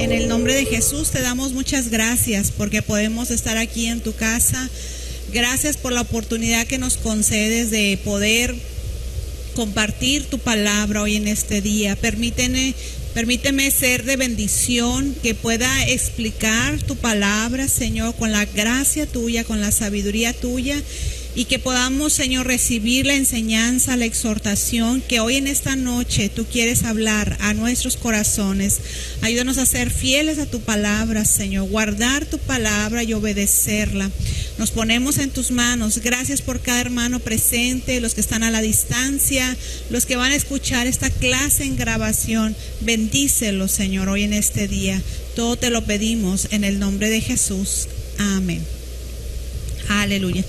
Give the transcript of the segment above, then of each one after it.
En el nombre de Jesús te damos muchas gracias porque podemos estar aquí en tu casa. Gracias por la oportunidad que nos concedes de poder compartir tu palabra hoy en este día. Permíteme ser de bendición, que pueda explicar tu palabra, Señor, con la gracia tuya, con la sabiduría tuya, y que podamos, Señor, recibir la enseñanza, la exhortación que hoy en esta noche tú quieres hablar a nuestros corazones. Ayúdanos a ser fieles a tu palabra, Señor, guardar tu palabra y obedecerla. Nos ponemos en tus manos. Gracias por cada hermano presente, los que están a la distancia, los que van a escuchar esta clase en grabación. Bendícelos, Señor, hoy en este día. Todo te lo pedimos en el nombre de Jesús. Amén. Aleluya.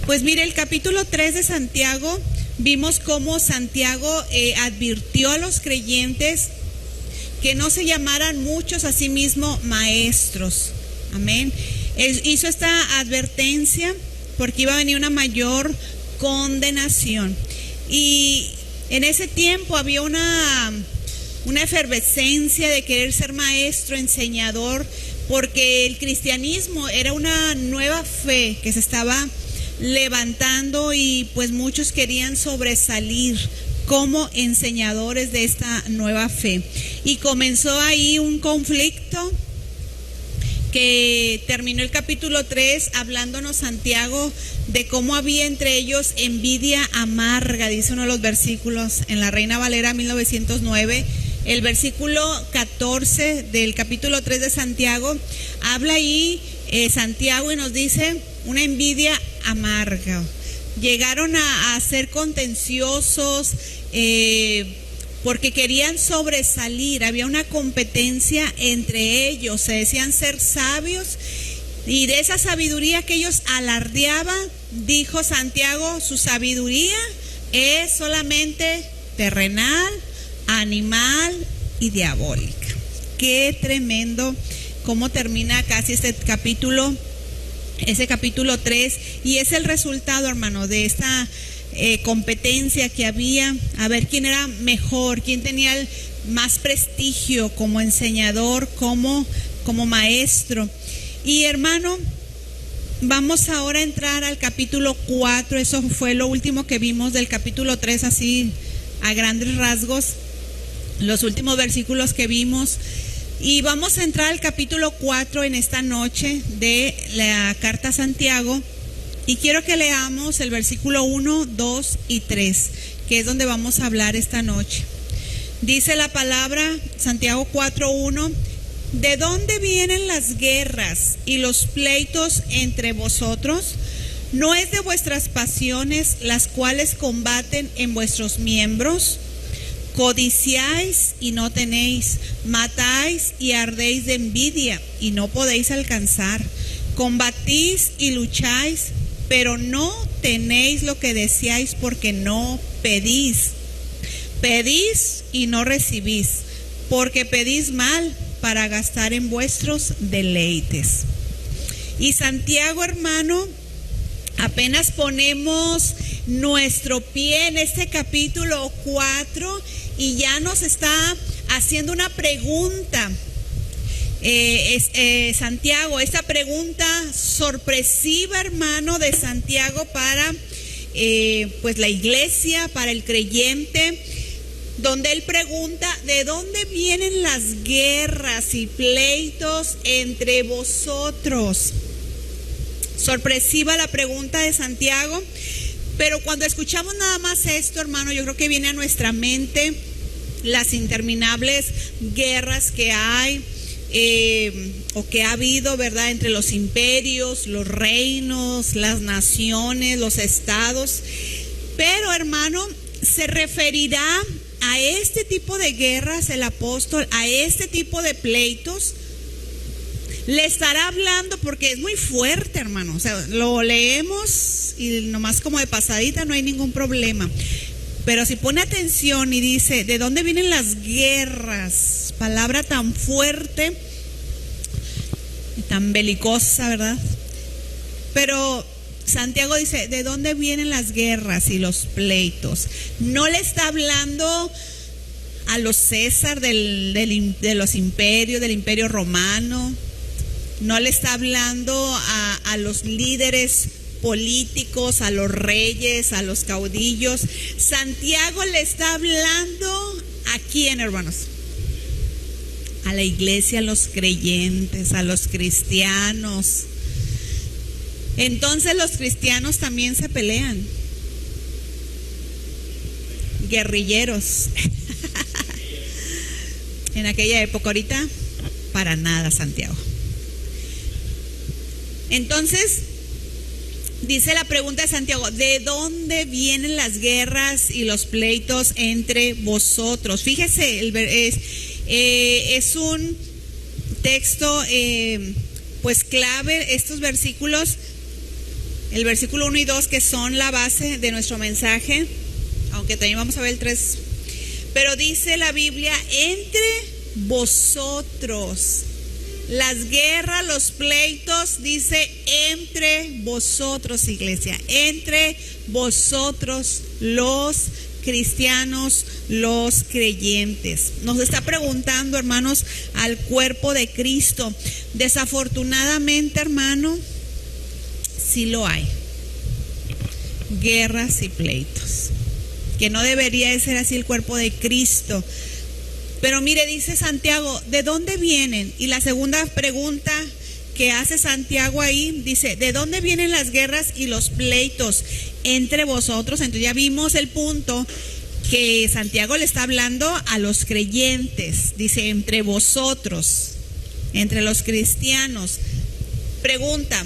Pues mire, el capítulo 3 de Santiago, vimos cómo Santiago advirtió a los creyentes que no se llamaran muchos a sí mismos maestros. Amén. Él hizo esta advertencia porque iba a venir una mayor condenación. Y en ese tiempo había una efervescencia de querer ser maestro, enseñador, porque el cristianismo era una nueva fe que se estaba levantando y pues muchos querían sobresalir como enseñadores de esta nueva fe. Y comenzó ahí un conflicto que terminó el capítulo 3 hablándonos Santiago de cómo había entre ellos envidia amarga, dice uno de los versículos en la Reina Valera 1909. El versículo 14 del capítulo 3 de Santiago habla ahí Santiago y nos dice una envidia amarga. Llegaron a ser contenciosos porque querían sobresalir. Había una competencia entre ellos, se decían ser sabios, y de esa sabiduría que ellos alardeaban, dijo Santiago, su sabiduría es solamente terrenal, animal y diabólica. Qué tremendo cómo termina casi ese capítulo 3, y es el resultado, hermano, de esta competencia que había, a ver quién era mejor, quién tenía el más prestigio como enseñador, como maestro. Y hermano, vamos ahora a entrar al capítulo 4, eso fue lo último que vimos del capítulo 3, así a grandes rasgos, los últimos versículos que vimos. Y vamos a entrar al capítulo 4 en esta noche de la carta a Santiago. Y quiero que leamos el versículo 1, 2 y 3, que es donde vamos a hablar esta noche. Dice la palabra, Santiago 4:1, ¿de dónde vienen las guerras y los pleitos entre vosotros? ¿No es de vuestras pasiones las cuales combaten en vuestros miembros? Codiciáis y no tenéis, matáis y ardéis de envidia y no podéis alcanzar, combatís y lucháis, pero no tenéis lo que deseáis porque no pedís. Pedís y no recibís, porque pedís mal para gastar en vuestros deleites. Y Santiago, hermano, apenas ponemos nuestro pie en este capítulo 4 y ya nos está haciendo una pregunta. Santiago, esta pregunta sorpresiva, hermano, de Santiago para pues la iglesia, para el creyente, donde él pregunta: ¿de dónde vienen las guerras y pleitos entre vosotros? Sorpresiva la pregunta de Santiago, pero cuando escuchamos nada más esto, hermano, yo creo que viene a nuestra mente las interminables guerras que hay o que ha habido, ¿verdad?, entre los imperios, los reinos, las naciones, los estados. Pero, hermano, se referirá a este tipo de guerras el apóstol, a este tipo de pleitos. Le estará hablando porque es muy fuerte, hermano. O sea, lo leemos y nomás como de pasadita no hay ningún problema. Pero si pone atención y dice, ¿de dónde vienen las guerras? Palabra tan fuerte y tan belicosa, ¿verdad? Pero Santiago dice, ¿de dónde vienen las guerras y los pleitos? No le está hablando a los César de los imperios, del imperio romano. No le está hablando a los líderes políticos, a los reyes, a los caudillos. Santiago le está hablando ¿a quién, hermanos? A la iglesia, a los creyentes, a los cristianos. Entonces los cristianos también se pelean. Guerrilleros. En aquella época, ahorita para nada, Santiago. Entonces dice la pregunta de Santiago: ¿de dónde vienen las guerras y los pleitos entre vosotros? Fíjese, es un texto pues clave, estos versículos, el versículo 1 y 2, que son la base de nuestro mensaje, aunque también vamos a ver el 3. Pero dice la Biblia: entre vosotros. Las guerras, los pleitos, dice entre vosotros, iglesia, entre vosotros los cristianos, los creyentes. Nos está preguntando, hermanos, al cuerpo de Cristo. Desafortunadamente, hermano, sí lo hay. Guerras y pleitos. Que no debería de ser así el cuerpo de Cristo. Pero mire, dice Santiago, ¿de dónde vienen? Y la segunda pregunta que hace Santiago ahí, dice, ¿de dónde vienen las guerras y los pleitos entre vosotros? Entonces ya vimos el punto que Santiago le está hablando a los creyentes. Dice, entre vosotros, entre los cristianos. Pregunta,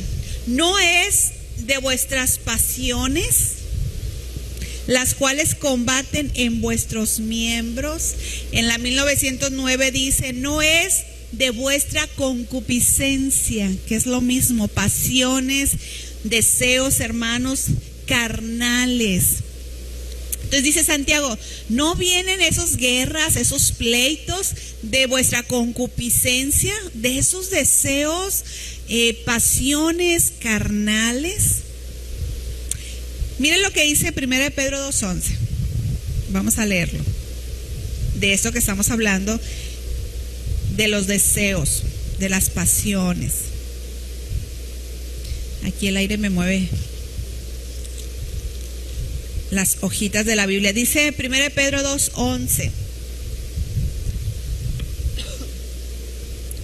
¿no es de vuestras pasiones las cuales combaten en vuestros miembros? En la 1909 dice, no es de vuestra concupiscencia, que es lo mismo, pasiones, deseos, hermanos, carnales. Entonces dice Santiago, ¿no vienen esas guerras, esos pleitos de vuestra concupiscencia, de esos deseos, pasiones carnales? Miren lo que dice 1 Pedro 2:11. Vamos a leerlo. De esto que estamos hablando, de los deseos, de las pasiones. Aquí el aire me mueve las hojitas de la Biblia. Dice 1 Pedro 2:11.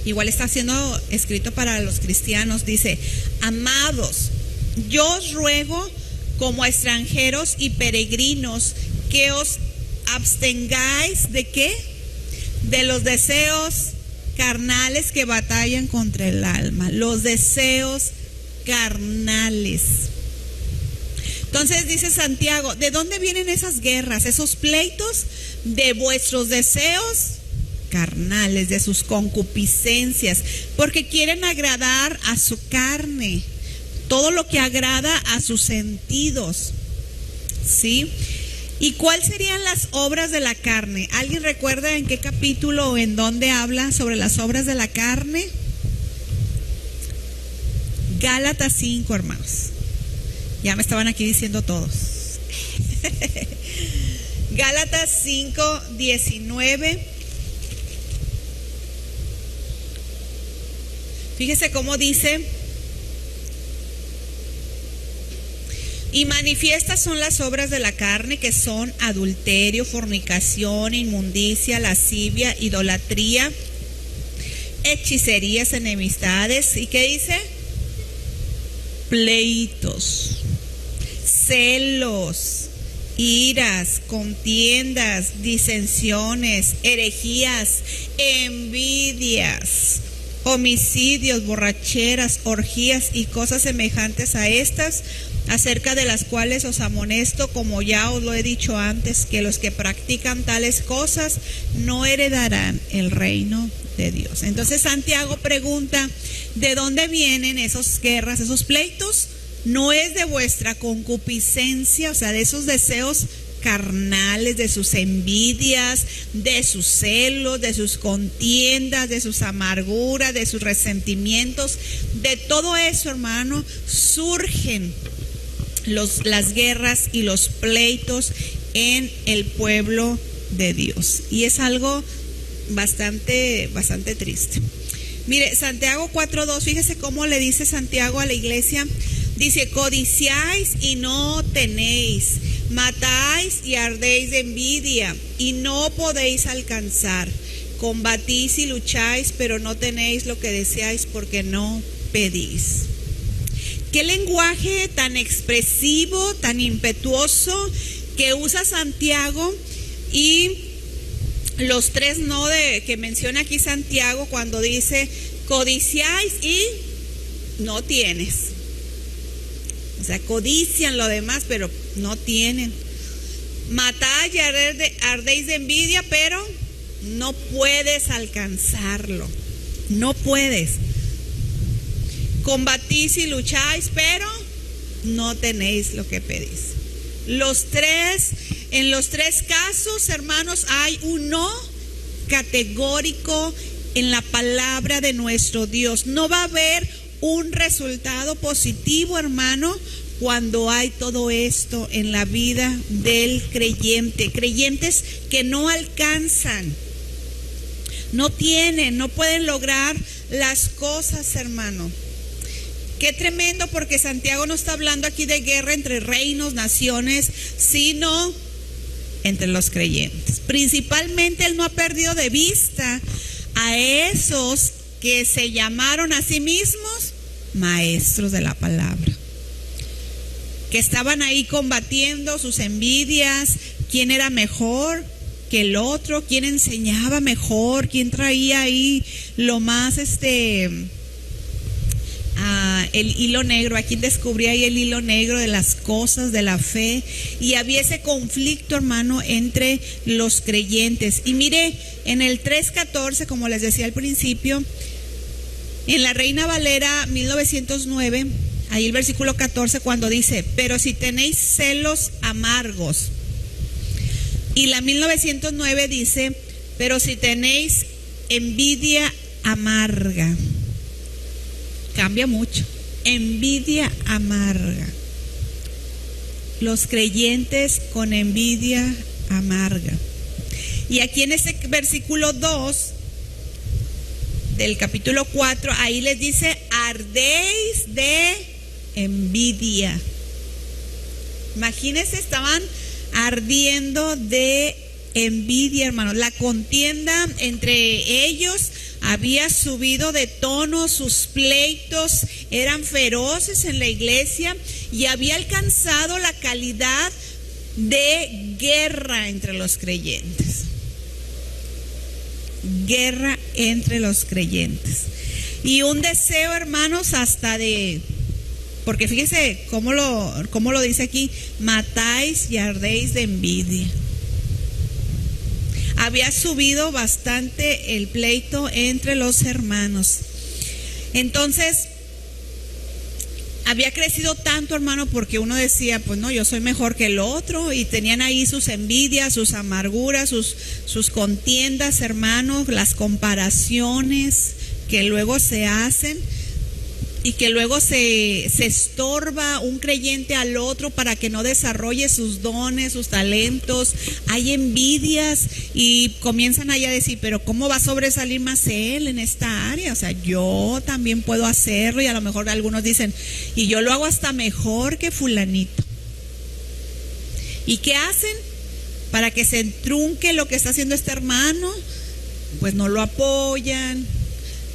Igual está siendo escrito para los cristianos. Dice, amados, yo os ruego como extranjeros y peregrinos que os abstengáis ¿de qué? De los deseos carnales que batallan contra el alma. Los deseos carnales. Entonces dice Santiago, ¿de dónde vienen esas guerras, esos pleitos? De vuestros deseos carnales, de sus concupiscencias, porque quieren agradar a su carne, todo lo que agrada a sus sentidos, ¿sí? ¿Y cuáles serían las obras de la carne? ¿Alguien recuerda en qué capítulo o en dónde habla sobre las obras de la carne? Gálatas 5, hermanos. Ya me estaban aquí diciendo todos. Gálatas 5:19. Fíjese cómo dice: y manifiestas son las obras de la carne, que son adulterio, fornicación, inmundicia, lascivia, idolatría, hechicerías, enemistades. ¿Y qué dice? Pleitos, celos, iras, contiendas, disensiones, herejías, envidias, homicidios, borracheras, orgías y cosas semejantes a estas, acerca de las cuales os amonesto, como ya os lo he dicho antes, que los que practican tales cosas no heredarán el reino de Dios. Entonces Santiago pregunta, ¿de dónde vienen esas guerras, esos pleitos? No es de vuestra concupiscencia, o sea, de esos deseos carnales, de sus envidias, de sus celos, de sus contiendas, de sus amarguras, de sus resentimientos. De todo eso, hermano, surgen las guerras y los pleitos en el pueblo de Dios. Y es algo bastante triste. Mire, Santiago 4:2, fíjese cómo le dice Santiago a la iglesia. Dice: codiciáis y no tenéis, matáis y ardéis de envidia y no podéis alcanzar. Combatís y lucháis, pero no tenéis lo que deseáis porque no pedís. Qué lenguaje tan expresivo, tan impetuoso que usa Santiago. Y los tres no que menciona aquí Santiago cuando dice: codiciáis y no tienes. O sea, codician lo demás, pero no tienen. Matáis y ardéis de envidia, pero no puedes alcanzarlo. No puedes. Combatís y lucháis, pero no tenéis lo que pedís. En los tres casos, hermanos, hay un no categórico en la palabra de nuestro Dios. No va a haber un resultado positivo, hermano, cuando hay todo esto en la vida del creyente. Creyentes que no alcanzan, no tienen, no pueden lograr las cosas, hermano. Qué tremendo, porque Santiago no está hablando aquí de guerra entre reinos, naciones, sino entre los creyentes. Principalmente él no ha perdido de vista a esos que se llamaron a sí mismos maestros de la palabra, que estaban ahí combatiendo sus envidias, quién era mejor que el otro, quién enseñaba mejor, quién traía ahí lo más el hilo negro, a quien descubría ahí el hilo negro de las cosas de la fe. Y había ese conflicto, hermano, entre los creyentes. Y mire, en el 3:14, como les decía al principio, en la Reina Valera 1909, ahí el versículo 14, cuando dice: pero si tenéis celos amargos. Y la 1909 dice: pero si tenéis envidia amarga. Cambia mucho. Envidia amarga. Los creyentes con envidia amarga. Y aquí en ese versículo 2 del capítulo 4, ahí les dice: ardéis de envidia. Imagínense, estaban ardiendo de envidia, hermanos. La contienda entre ellos había subido de tono, sus pleitos eran feroces en la iglesia y había alcanzado la calidad de guerra entre los creyentes. Guerra entre los creyentes. Y un deseo, hermanos, hasta de... Porque fíjese cómo lo dice aquí: matáis y ardéis de envidia. Había subido bastante el pleito entre los hermanos. Entonces, había crecido tanto, hermano, porque uno decía: pues no, yo soy mejor que el otro. Y tenían ahí sus envidias, sus amarguras, sus contiendas, hermanos, las comparaciones que luego se hacen. Y que luego se estorba un creyente al otro para que no desarrolle sus dones, sus talentos. Hay envidias y comienzan ahí a decir: pero ¿cómo va a sobresalir más él en esta área? O sea, yo también puedo hacerlo. Y a lo mejor algunos dicen: y yo lo hago hasta mejor que fulanito. ¿Y qué hacen? Para que se entrunque lo que está haciendo este hermano, pues no lo apoyan,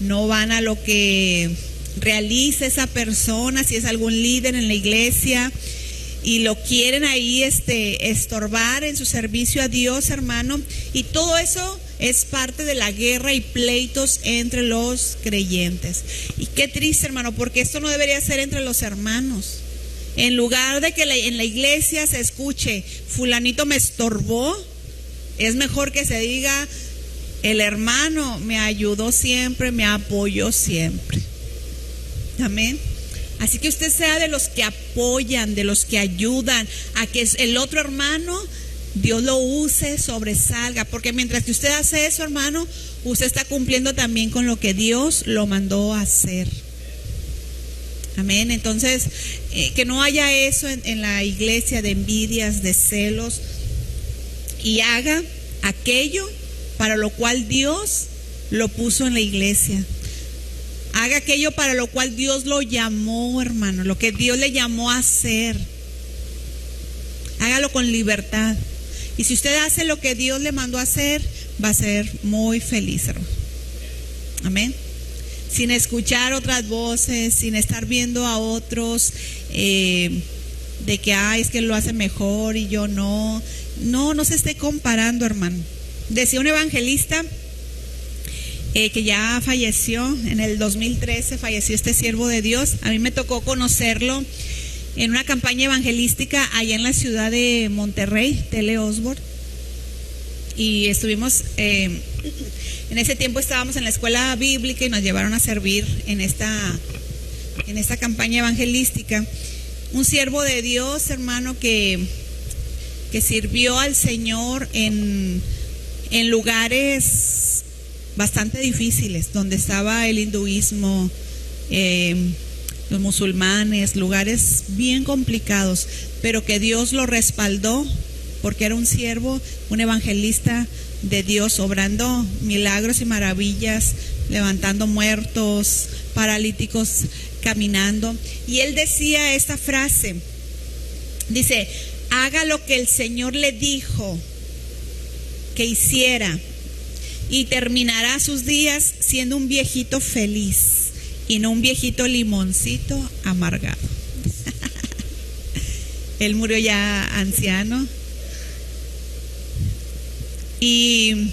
no van a lo que realiza esa persona, si es algún líder en la iglesia, y lo quieren ahí estorbar en su servicio a Dios, hermano. Y todo eso es parte de la guerra y pleitos entre los creyentes. Y qué triste, hermano, porque esto no debería ser entre los hermanos. En lugar de que en la iglesia se escuche: fulanito me estorbó, es mejor que se diga: el hermano me ayudó siempre, me apoyó siempre. Amén. Así que usted sea de los que apoyan, de los que ayudan a que el otro hermano, Dios lo use, sobresalga. Porque mientras que usted hace eso, hermano, usted está cumpliendo también con lo que Dios lo mandó a hacer. Amén. Entonces, que no haya eso en la iglesia, de envidias, de celos. Y haga aquello para lo cual Dios lo puso en la iglesia. Haga aquello para lo cual Dios lo llamó, hermano, lo que Dios le llamó a hacer. Hágalo con libertad. Y si usted hace lo que Dios le mandó a hacer, va a ser muy feliz, hermano. Amén. Sin escuchar otras voces, sin estar viendo a otros de que es que lo hace mejor y yo no. No se esté comparando, hermano. Decía un evangelista que ya falleció, en el 2013 falleció este siervo de Dios. A mí me tocó conocerlo en una campaña evangelística allá en la ciudad de Monterrey, Tele Osborne. Y estuvimos, en ese tiempo estábamos en la escuela bíblica y nos llevaron a servir en esta campaña evangelística. Un siervo de Dios, hermano, que sirvió al Señor en lugares bastante difíciles, donde estaba el hinduismo, los musulmanes, lugares bien complicados, pero que Dios lo respaldó porque era un siervo, un evangelista de Dios, obrando milagros y maravillas, levantando muertos, paralíticos caminando. Y él decía esta frase, dice: haga lo que el Señor le dijo que hiciera y terminará sus días siendo un viejito feliz y no un viejito limoncito amargado. Él murió ya anciano y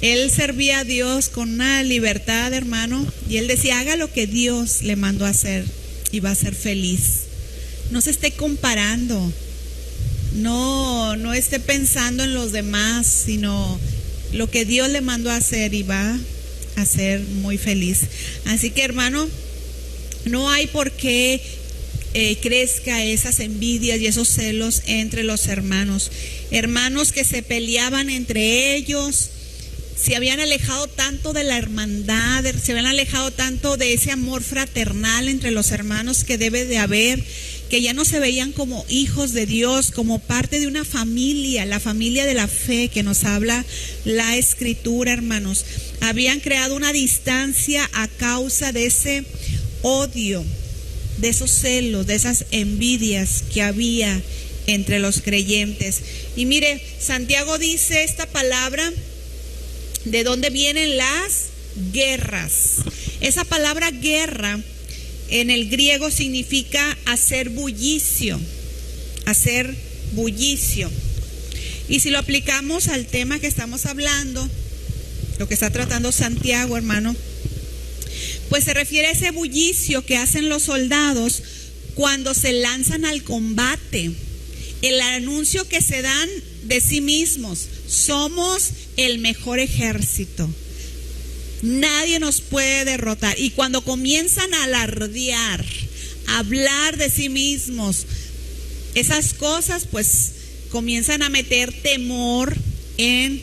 él servía a Dios con una libertad, hermano, y él decía: haga lo que Dios le mandó a hacer y va a ser feliz. No se esté comparando, no esté pensando en los demás, sino lo que Dios le mandó a hacer y va a ser muy feliz. Así que, hermano, no hay por qué crezca esas envidias y esos celos entre los hermanos. Hermanos que se peleaban entre ellos, se habían alejado tanto de la hermandad, se habían alejado tanto de ese amor fraternal entre los hermanos que debe de haber, que ya no se veían como hijos de Dios, como parte de una familia, la familia de la fe que nos habla la Escritura, hermanos. Habían creado una distancia a causa de ese odio, de esos celos, de esas envidias que había entre los creyentes. Y mire, Santiago dice esta palabra, ¿de dónde vienen las guerras? Esa palabra guerra en el griego significa hacer bullicio, hacer bullicio. Y si lo aplicamos al tema que estamos hablando, lo que está tratando Santiago, hermano, pues se refiere a ese bullicio que hacen los soldados cuando se lanzan al combate. El anuncio que se dan de sí mismos: somos el mejor ejército, nadie nos puede derrotar. Y cuando comienzan a alardear, a hablar de sí mismos, esas cosas pues comienzan a meter temor en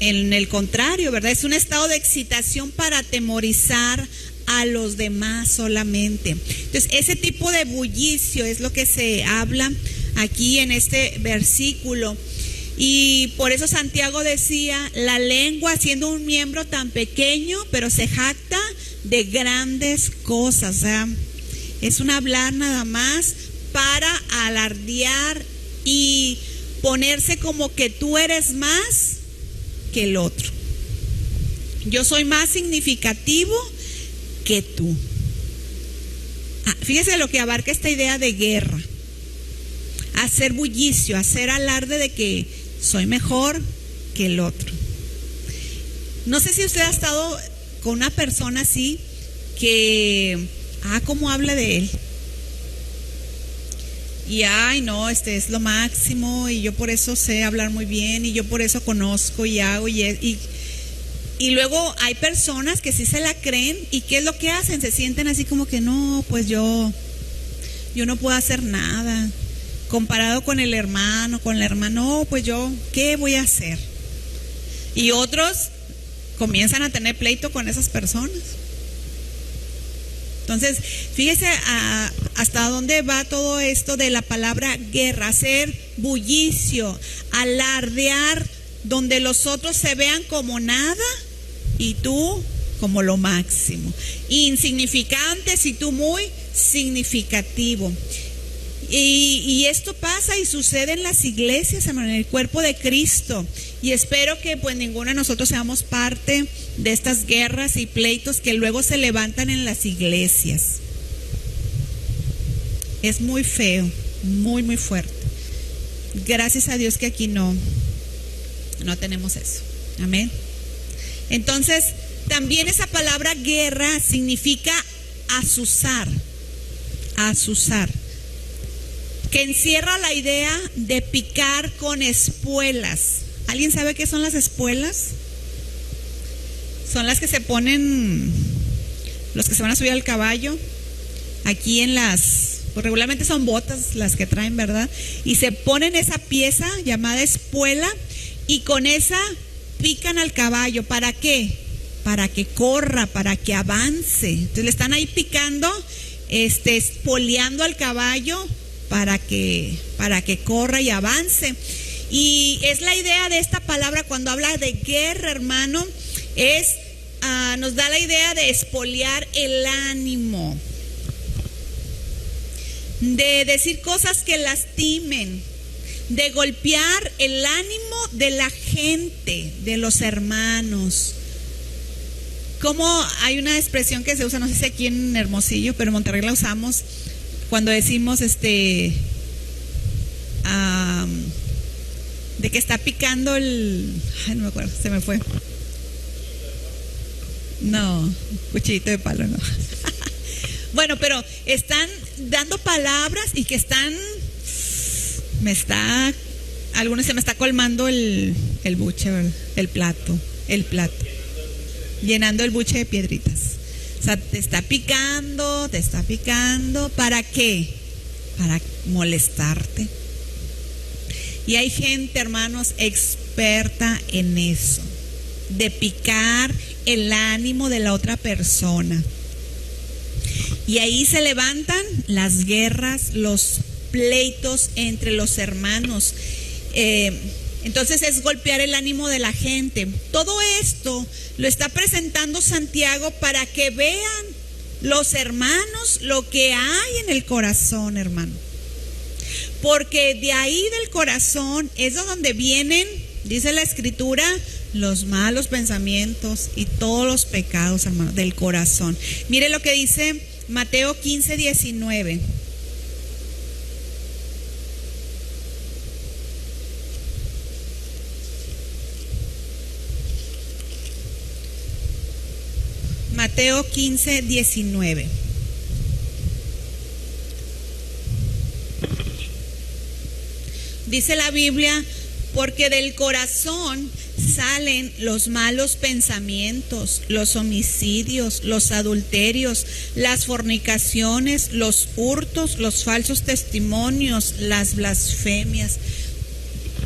el contrario, ¿verdad? Es un estado de excitación para atemorizar a los demás solamente. Entonces, ese tipo de bullicio es lo que se habla aquí en este versículo. Y por eso Santiago decía: la lengua, siendo un miembro tan pequeño, pero se jacta de grandes cosas. O sea, es un hablar nada más para alardear y ponerse como que tú eres más que el otro. Yo soy más significativo que tú. Fíjese lo que abarca esta idea de guerra: hacer bullicio, hacer alarde de que soy mejor que el otro. No sé si usted ha estado con una persona así que, ¿cómo habla de él? Y no, este es lo máximo, y yo por eso sé hablar muy bien, y yo por eso conozco y hago, y luego hay personas que sí se la creen, y ¿qué es lo que hacen? Se sienten así como que no, pues yo no puedo hacer nada. Comparado con el hermano, con la hermana, no, pues yo, ¿qué voy a hacer? Y otros comienzan a tener pleito con esas personas. Entonces, fíjese hasta dónde va todo esto de la palabra guerra: hacer bullicio, alardear donde los otros se vean como nada y tú como lo máximo, insignificantes y tú muy significativo. Y esto pasa y sucede en las iglesias, hermano, en el cuerpo de Cristo. Y espero que pues ninguno de nosotros seamos parte de estas guerras y pleitos que luego se levantan en las iglesias. Es muy feo, muy, muy fuerte. Gracias a Dios que aquí no tenemos eso. Amén. Entonces, también esa palabra guerra significa azuzar, que encierra la idea de picar con espuelas. ¿Alguien sabe qué son las espuelas? Son las que se ponen los que se van a subir al caballo. Aquí en pues regularmente son botas las que traen, ¿verdad? Y se ponen esa pieza llamada espuela y con esa pican al caballo. ¿Para qué? Para que corra, para que avance. Entonces le están ahí picando, espoleando al caballo para que corra y avance. Y es la idea de esta palabra cuando habla de guerra, hermano, nos da la idea de espolear el ánimo, de decir cosas que lastimen, de golpear el ánimo de la gente, de los hermanos. Como hay una expresión que se usa, no sé si aquí en Hermosillo, pero en Monterrey la usamos cuando decimos de que está picando no me acuerdo, se me fue. No, cuchillito de palo, no. Bueno, pero están dando palabras y que algunos se me está colmando el buche, ¿verdad? El plato, llenando el buche de piedritas. O sea, te está picando, ¿para qué? Para molestarte. Y hay gente, hermanos, experta en eso, de picar el ánimo de la otra persona. Y ahí se levantan las guerras, los pleitos entre los hermanos. Entonces es golpear el ánimo de la gente. Todo esto lo está presentando Santiago para que vean los hermanos lo que hay en el corazón, hermano. Porque de ahí del corazón es donde vienen, dice la Escritura, los malos pensamientos y todos los pecados, hermano, del corazón. Mire lo que dice Mateo 15:19. Mateo 15:19. Dice la Biblia, porque del corazón salen los malos pensamientos, los homicidios, los adulterios, las fornicaciones, los hurtos, los falsos testimonios, las blasfemias.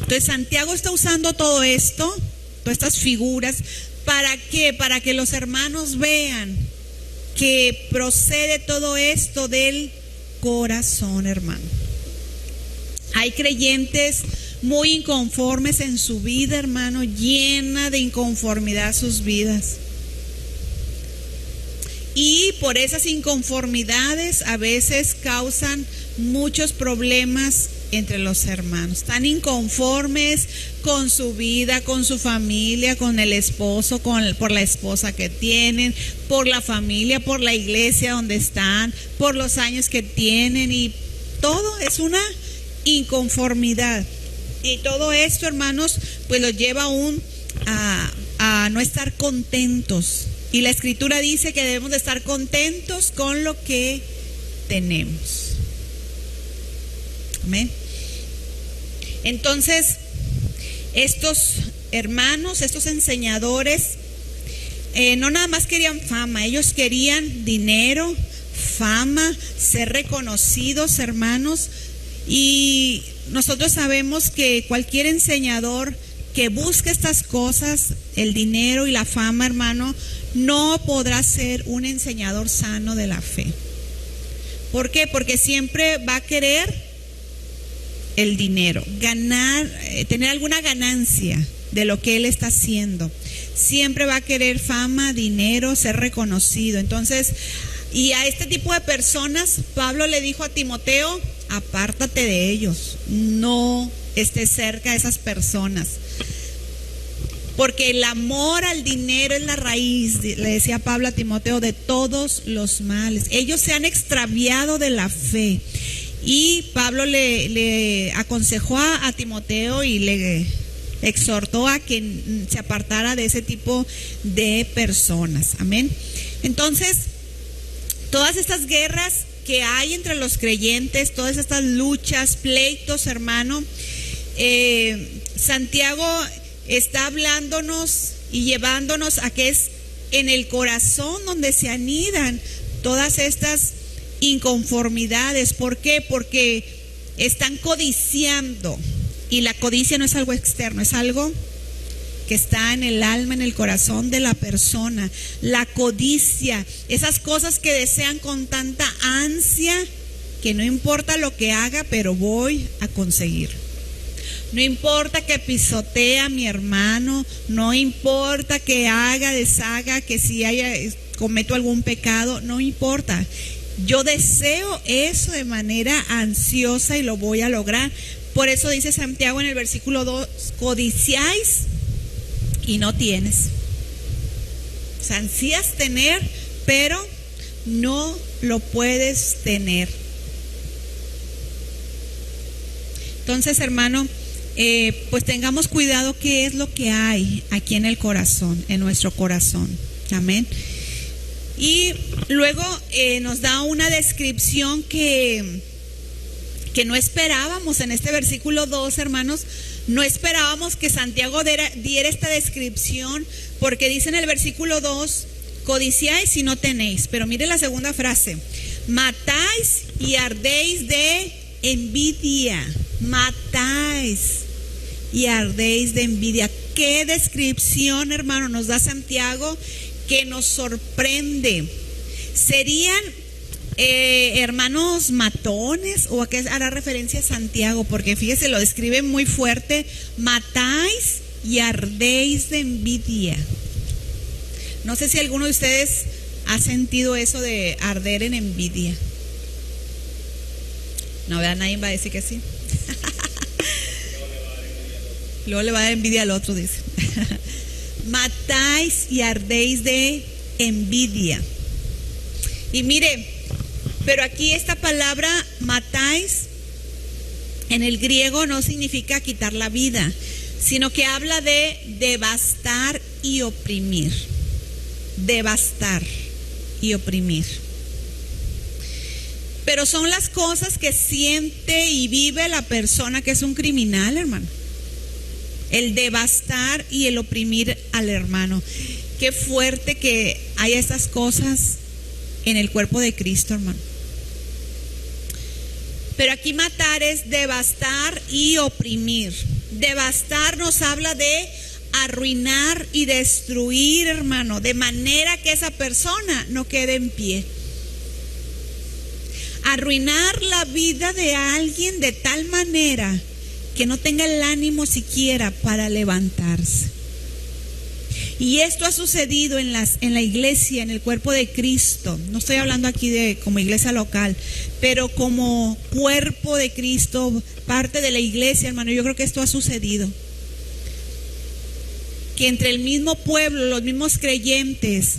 Entonces Santiago está usando todo esto, todas estas figuras, ¿para qué? Para que los hermanos vean que procede todo esto del corazón, hermano. Hay creyentes muy inconformes en su vida, hermano, llena de inconformidad sus vidas. Y por esas inconformidades a veces causan muchos problemas entre los hermanos. Están inconformes con su vida, con su familia, con el esposo, por la esposa que tienen, por la familia, por la iglesia donde están, por los años que tienen, y todo es una inconformidad. Y todo esto, hermanos, pues los lleva aún a no estar contentos. Y la Escritura dice que debemos de estar contentos con lo que tenemos. Amén. Entonces, estos hermanos, estos enseñadores, no nada más querían fama, ellos querían dinero, fama, ser reconocidos, hermanos. Y nosotros sabemos que cualquier enseñador que busque estas cosas, el dinero y la fama, hermano, no podrá ser un enseñador sano de la fe. ¿Por qué? Porque siempre va a querer el dinero, ganar, tener alguna ganancia de lo que él está haciendo. Siempre va a querer fama, dinero, ser reconocido. Entonces, y a este tipo de personas, Pablo le dijo a Timoteo, apártate de ellos, no estés cerca de esas personas. Porque el amor al dinero es la raíz, le decía Pablo a Timoteo, de todos los males. Ellos se han extraviado de la fe. Y Pablo le aconsejó a Timoteo y le exhortó a que se apartara de ese tipo de personas. Amén. Entonces, todas estas guerras que hay entre los creyentes, todas estas luchas, pleitos, hermano, Santiago está hablándonos y llevándonos a que es en el corazón donde se anidan todas estas inconformidades. ¿Por qué? Porque están codiciando, y la codicia no es algo externo, es algo que está en el alma, en el corazón de la persona. La codicia, esas cosas que desean con tanta ansia que no importa lo que haga, pero voy a conseguir. No importa que pisotee a mi hermano, no importa que haga, deshaga, que si cometo algún pecado, no importa. Yo deseo eso de manera ansiosa y lo voy a lograr. Por eso dice Santiago en el versículo 2, codiciáis y no tienes. O sea, ansías tener, pero no lo puedes tener. Entonces, hermano, pues tengamos cuidado qué es lo que hay aquí en el corazón, en nuestro corazón. Amén. Y luego nos da una descripción que no esperábamos en este versículo 2, hermanos. No esperábamos que Santiago diera esta descripción, porque dice en el versículo 2, codiciáis y no tenéis. Pero mire la segunda frase, matáis y ardéis de envidia. Matáis y ardéis de envidia. Qué descripción, hermano, nos da Santiago, que nos sorprende. ¿Serían hermanos matones o a qué hará referencia Santiago? Porque fíjese, lo describe muy fuerte. Matáis y ardéis de envidia. No sé si alguno de ustedes ha sentido eso de arder en envidia. No, vean, nadie va a decir que sí. Luego le va a dar envidia al otro, dice. Matáis y ardéis de envidia. Y mire, pero aquí esta palabra matáis en el griego no significa quitar la vida, sino que habla de devastar y oprimir. Devastar y oprimir. Pero son las cosas que siente y vive la persona que es un criminal, hermano. El devastar y el oprimir al hermano. Qué fuerte que haya estas cosas en el cuerpo de Cristo, hermano. Pero aquí matar es devastar y oprimir. Devastar nos habla de arruinar y destruir, hermano, de manera que esa persona no quede en pie. Arruinar la vida de alguien de tal manera que no tenga el ánimo siquiera para levantarse. Y esto ha sucedido en la iglesia, en el cuerpo de Cristo. No estoy hablando aquí de como iglesia local, pero como cuerpo de Cristo, parte de la iglesia, hermano. Yo creo que esto ha sucedido. Que entre el mismo pueblo, los mismos creyentes,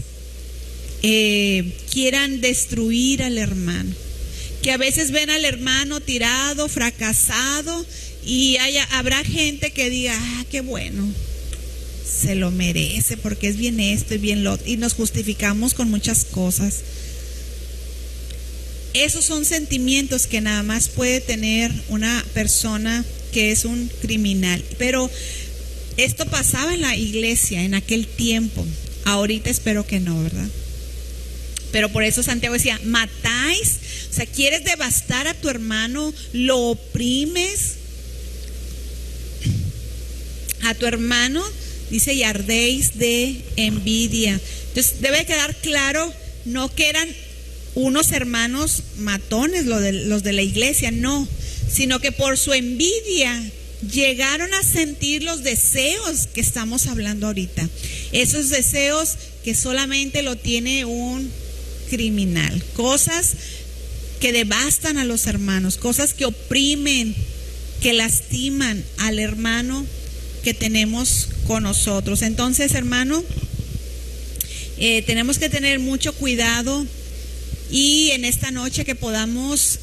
quieran destruir al hermano. Que a veces ven al hermano tirado, fracasado, y habrá gente que diga, qué bueno, se lo merece porque es bien esto y bien lo otro, y nos justificamos con muchas cosas. Esos son sentimientos que nada más puede tener una persona que es un criminal. Pero esto pasaba en la iglesia en aquel tiempo. Ahorita espero que no, ¿verdad? Pero por eso Santiago decía, matáis, o sea, quieres devastar a tu hermano, lo oprimes a tu hermano, dice, y ardéis de envidia. Entonces debe quedar claro, no que eran unos hermanos matones los de la iglesia, no, sino que por su envidia llegaron a sentir los deseos que estamos hablando ahorita. Esos deseos que solamente lo tiene un criminal. Cosas que devastan a los hermanos, cosas que oprimen, que lastiman al hermano que tenemos con nosotros. Entonces, hermano, tenemos que tener mucho cuidado, y en esta noche que podamos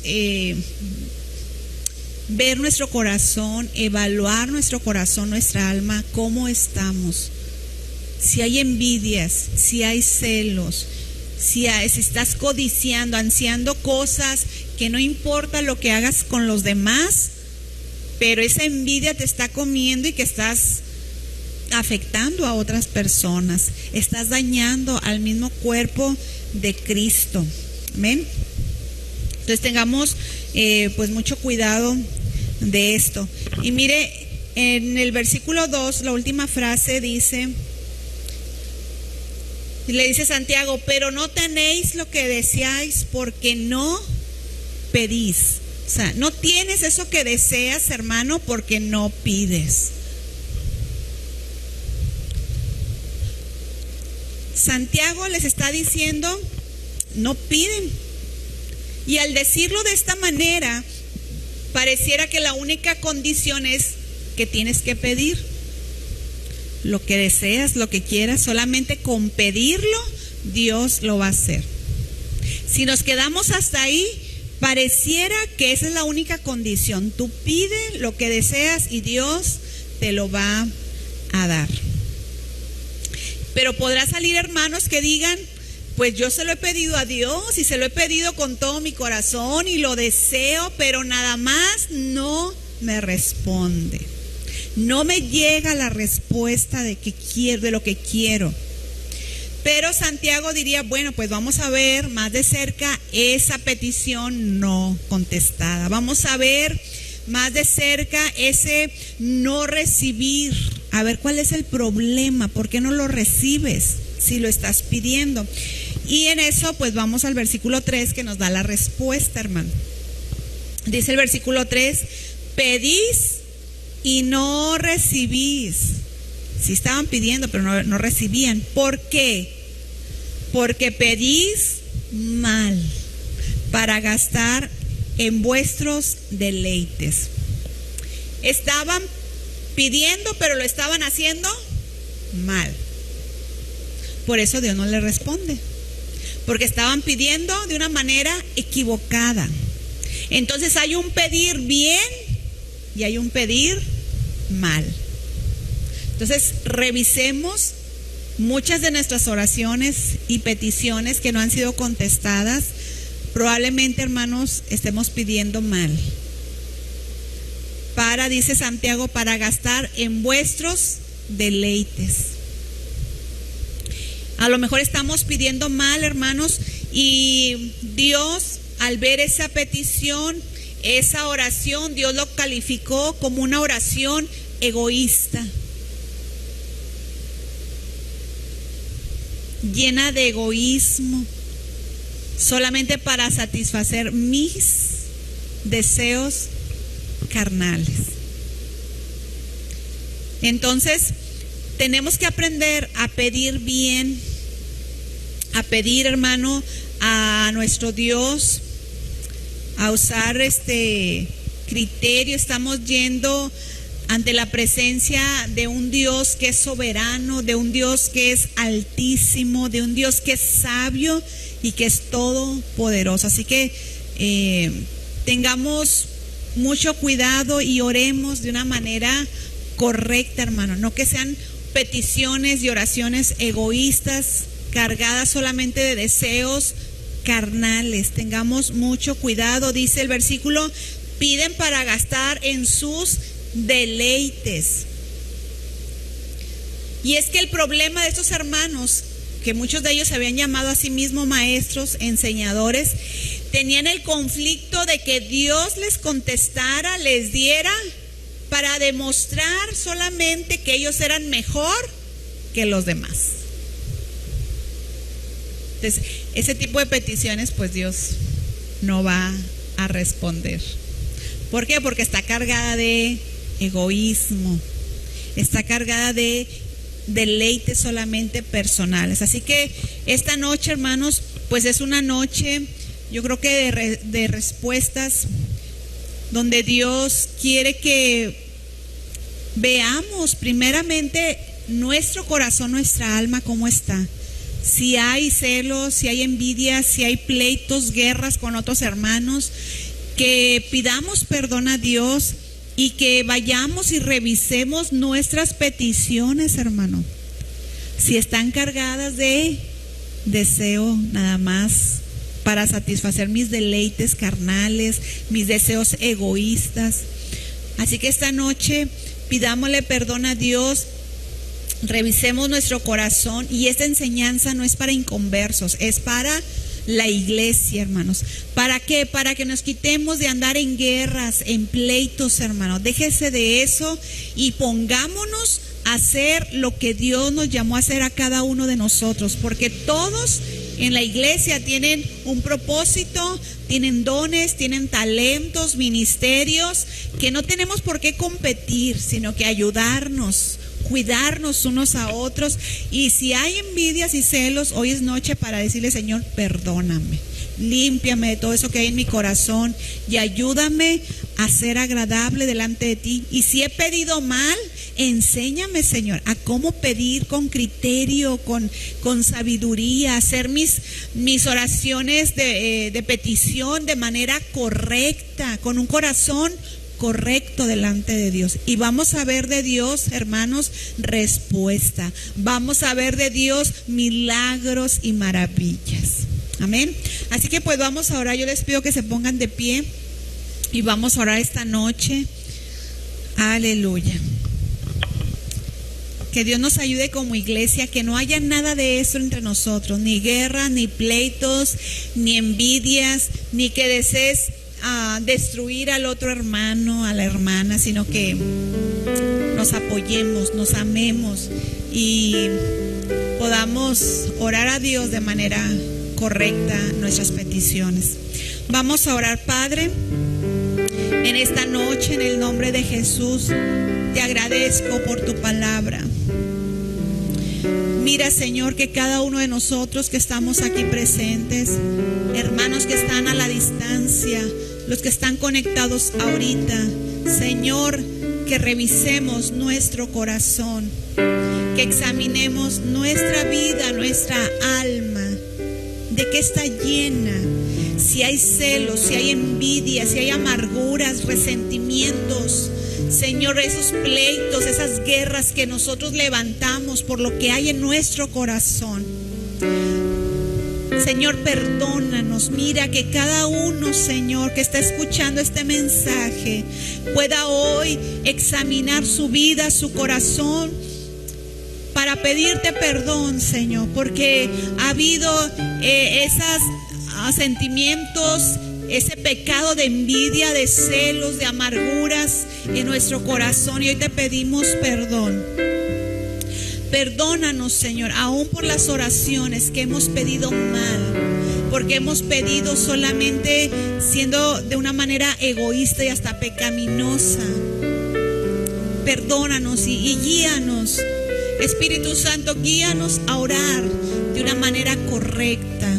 ver nuestro corazón, evaluar nuestro corazón, nuestra alma, cómo estamos. Si hay envidias, si hay celos, si estás codiciando, ansiando cosas que no importa lo que hagas con los demás, pero esa envidia te está comiendo y que estás afectando a otras personas, estás dañando al mismo cuerpo de Cristo. Amén. Entonces tengamos pues mucho cuidado de esto. Y mire, en el versículo 2, la última frase dice, le dice Santiago: pero no tenéis lo que deseáis porque no pedís. O sea, no tienes eso que deseas, hermano, porque no pides. Santiago les está diciendo, no piden. Y al decirlo de esta manera, pareciera que la única condición es que tienes que pedir lo que deseas, lo que quieras. Solamente con pedirlo, Dios lo va a hacer. Si nos quedamos hasta ahí, pareciera que esa es la única condición. Tú pide lo que deseas y Dios te lo va a dar. Pero podrá salir hermanos que digan, pues yo se lo he pedido a Dios y se lo he pedido con todo mi corazón y lo deseo, pero nada más no me responde. No me llega la respuesta de lo que quiero. Pero Santiago diría, bueno, pues vamos a ver más de cerca esa petición no contestada. Vamos a ver más de cerca ese no recibir. A ver cuál es el problema, ¿por qué no lo recibes si lo estás pidiendo? Y en eso pues vamos al versículo 3 que nos da la respuesta, hermano. Dice el versículo 3, pedís y no recibís. Sí estaban pidiendo, pero no recibían. ¿Por qué? Porque pedís mal para gastar en vuestros deleites. Estaban pidiendo, pero lo estaban haciendo mal. Por eso Dios no les responde, porque estaban pidiendo de una manera equivocada. Entonces hay un pedir bien y hay un pedir mal. Entonces revisemos muchas de nuestras oraciones y peticiones que no han sido contestadas. Probablemente, hermanos, estemos pidiendo mal. Dice Santiago, para gastar en vuestros deleites. A lo mejor estamos pidiendo mal, hermanos, y Dios, al ver esa petición, esa oración, Dios lo calificó como una oración egoísta, llena de egoísmo, solamente para satisfacer mis deseos carnales. Entonces, tenemos que aprender a pedir bien, a pedir, hermano, a nuestro Dios, a usar este criterio. Estamos yendo ante la presencia de un Dios que es soberano, de un Dios que es altísimo, de un Dios que es sabio y que es todopoderoso. Así que tengamos mucho cuidado y oremos de una manera correcta, hermano. No que sean peticiones y oraciones egoístas, cargadas solamente de deseos carnales. Tengamos mucho cuidado. Dice el versículo, piden para gastar en sus deleites. Y es que el problema de estos hermanos, que muchos de ellos se habían llamado a sí mismos maestros, enseñadores, tenían el conflicto de que Dios les contestara, les diera, para demostrar solamente que ellos eran mejor que los demás. Entonces, ese tipo de peticiones, pues Dios no va a responder. ¿Por qué? Porque está cargada de egoísmo, está cargada de deleites solamente personales. Así que esta noche, hermanos, pues es una noche, yo creo que de respuestas, donde Dios quiere que veamos primeramente nuestro corazón, nuestra alma, cómo está. Si hay celos, si hay envidia, si hay pleitos, guerras con otros hermanos, que pidamos perdón a Dios y que vayamos y revisemos nuestras peticiones, hermano. Si están cargadas de deseo nada más para satisfacer mis deleites carnales, mis deseos egoístas. Así que esta noche pidámosle perdón a Dios, revisemos nuestro corazón, y esta enseñanza no es para inconversos, es para la iglesia, hermanos. ¿Para qué? Para que nos quitemos de andar en guerras, en pleitos, hermanos. Déjese de eso y pongámonos a hacer lo que Dios nos llamó a hacer a cada uno de nosotros, porque todos en la iglesia tienen un propósito, tienen dones, tienen talentos, ministerios, que no tenemos por qué competir, sino que ayudarnos, cuidarnos unos a otros. Y si hay envidias y celos, hoy es noche para decirle: Señor, perdóname, límpiame de todo eso que hay en mi corazón y ayúdame a ser agradable delante de ti. Y si he pedido mal, enséñame, Señor, a cómo pedir con criterio, con sabiduría, hacer mis oraciones de petición de manera correcta, con un corazón correcto delante de Dios. Y vamos a ver de Dios, hermanos, respuesta. Vamos a ver de Dios milagros y maravillas. Amén. Así que pues vamos a orar. Yo les pido que se pongan de pie y vamos a orar esta noche. Aleluya. Que Dios nos ayude como iglesia, que no haya nada de eso entre nosotros, ni guerra, ni pleitos, ni envidias, ni que desees destruir al otro hermano, a la hermana, sino que nos apoyemos, nos amemos y podamos orar a Dios de manera correcta nuestras peticiones. Vamos a orar. Padre, en esta noche, en el nombre de Jesús, te agradezco por tu palabra. Mira, Señor, que cada uno de nosotros que estamos aquí presentes, hermanos que están a la distancia, los que están conectados ahorita, Señor, que revisemos nuestro corazón, que examinemos nuestra vida, nuestra alma, de qué está llena. Si hay celos, si hay envidia, si hay amarguras, resentimientos, Señor, esos pleitos, esas guerras que nosotros levantamos por lo que hay en nuestro corazón. Señor, perdónanos. Mira, que cada uno, Señor, que está escuchando este mensaje pueda hoy examinar su vida, su corazón, para pedirte perdón, Señor, porque ha habido esos sentimientos, ese pecado de envidia, de celos, de amarguras en nuestro corazón, y hoy te pedimos perdón. Perdónanos, Señor, aún por las oraciones que hemos pedido mal, porque hemos pedido solamente siendo de una manera egoísta y hasta pecaminosa. Perdónanos y guíanos. Espíritu Santo, guíanos a orar de una manera correcta,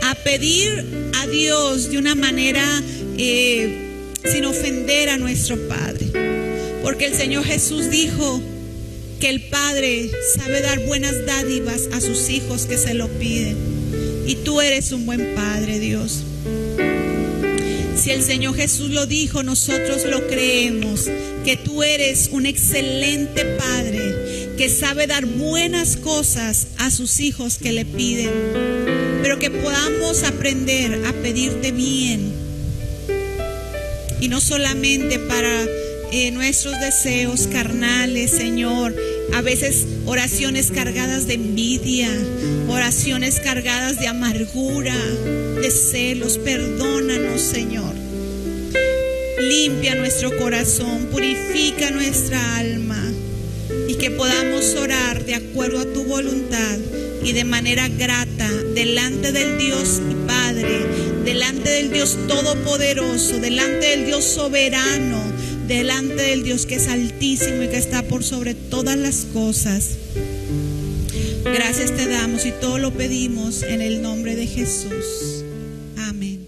a pedir a Dios de una manera sin ofender a nuestro Padre, porque el Señor Jesús dijo que el Padre sabe dar buenas dádivas a sus hijos que se lo piden, y tú eres un buen Padre, Dios. Si el Señor Jesús lo dijo, nosotros lo creemos, que tú eres un excelente Padre que sabe dar buenas cosas a sus hijos que le piden, pero que podamos aprender a pedirte bien, y no solamente para nuestros deseos carnales, Señor. A veces oraciones cargadas de envidia, oraciones cargadas de amargura, de celos. Perdónanos, Señor. Limpia nuestro corazón, purifica nuestra alma, y que podamos orar de acuerdo a tu voluntad y de manera grata delante del Dios y Padre, delante del Dios Todopoderoso, delante del Dios soberano, delante del Dios que es altísimo y que está por sobre todas las cosas. Gracias te damos y todo lo pedimos en el nombre de Jesús. Amén.